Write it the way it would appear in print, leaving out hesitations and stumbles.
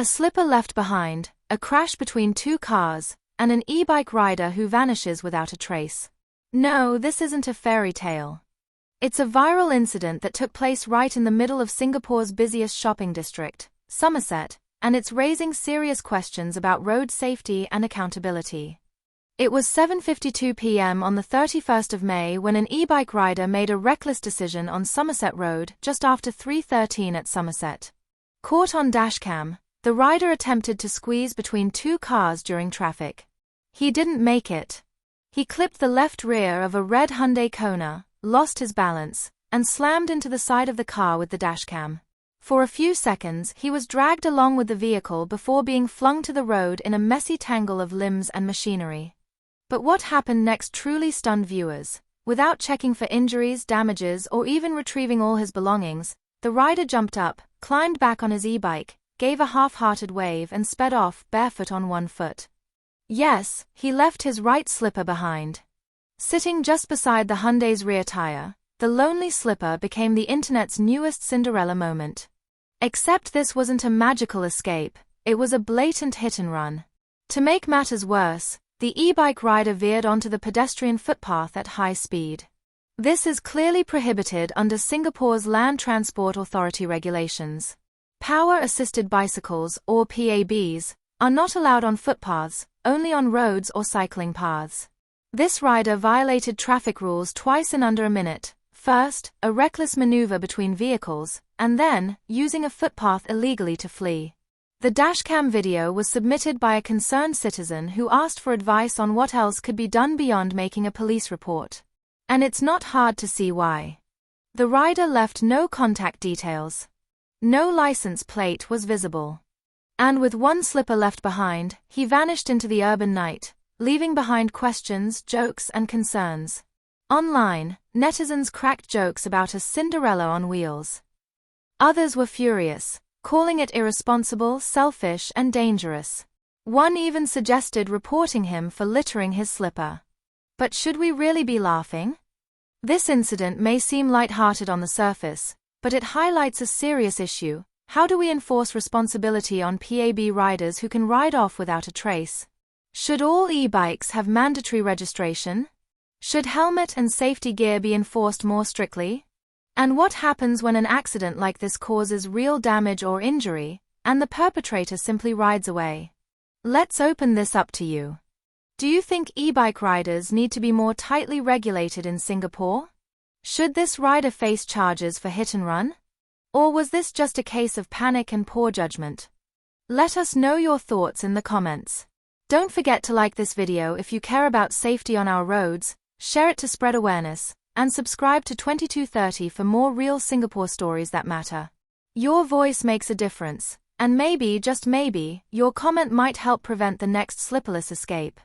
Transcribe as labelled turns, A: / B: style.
A: A slipper left behind, a crash between two cars, and an e-bike rider who vanishes without a trace. No, this isn't a fairy tale. It's a viral incident that took place right in the middle of Singapore's busiest shopping district, Somerset, and it's raising serious questions about road safety and accountability. It was 7:52 p.m. on the 31st of May when an e-bike rider made a reckless decision on Somerset Road just after 3:13 at Somerset. Caught on dashcam, the rider attempted to squeeze between two cars during traffic. He didn't make it. He clipped the left rear of a red Hyundai Kona, lost his balance, and slammed into the side of the car with the dashcam. For a few seconds, he was dragged along with the vehicle before being flung to the road in a messy tangle of limbs and machinery. But what happened next truly stunned viewers. Without checking for injuries, damages, or even retrieving all his belongings, the rider jumped up, climbed back on his e-bike, gave a half-hearted wave and sped off, barefoot on one foot. Yes, he left his right slipper behind. Sitting just beside the Hyundai's rear tire, the lonely slipper became the internet's newest Cinderella moment. Except this wasn't a magical escape, it was a blatant hit-and-run. To make matters worse, the e-bike rider veered onto the pedestrian footpath at high speed. This is clearly prohibited under Singapore's Land Transport Authority regulations. Power-assisted bicycles, or PABs, are not allowed on footpaths, only on roads or cycling paths. This rider violated traffic rules twice in under a minute. First, a reckless maneuver between vehicles, and then, using a footpath illegally to flee. The dashcam video was submitted by a concerned citizen who asked for advice on what else could be done beyond making a police report. And it's not hard to see why. The rider left no contact details. No license plate was visible. And with one slipper left behind, he vanished into the urban night, leaving behind questions, jokes, and concerns. Online, netizens cracked jokes about a Cinderella on wheels. Others were furious, calling it irresponsible, selfish, and dangerous. One even suggested reporting him for littering his slipper. But should we really be laughing? This incident may seem light-hearted on the surface, but it highlights a serious issue. How do we enforce responsibility on PAB riders who can ride off without a trace? Should all e-bikes have mandatory registration? Should helmet and safety gear be enforced more strictly? And what happens when an accident like this causes real damage or injury, and the perpetrator simply rides away? Let's open this up to you. Do you think e-bike riders need to be more tightly regulated in Singapore? Should this rider face charges for hit and run? Or was this just a case of panic and poor judgment? Let us know your thoughts in the comments. Don't forget to like this video if you care about safety on our roads, share it to spread awareness, and subscribe to 2230 for more real Singapore stories that matter. Your voice makes a difference, and maybe, just maybe, your comment might help prevent the next slipperless escape.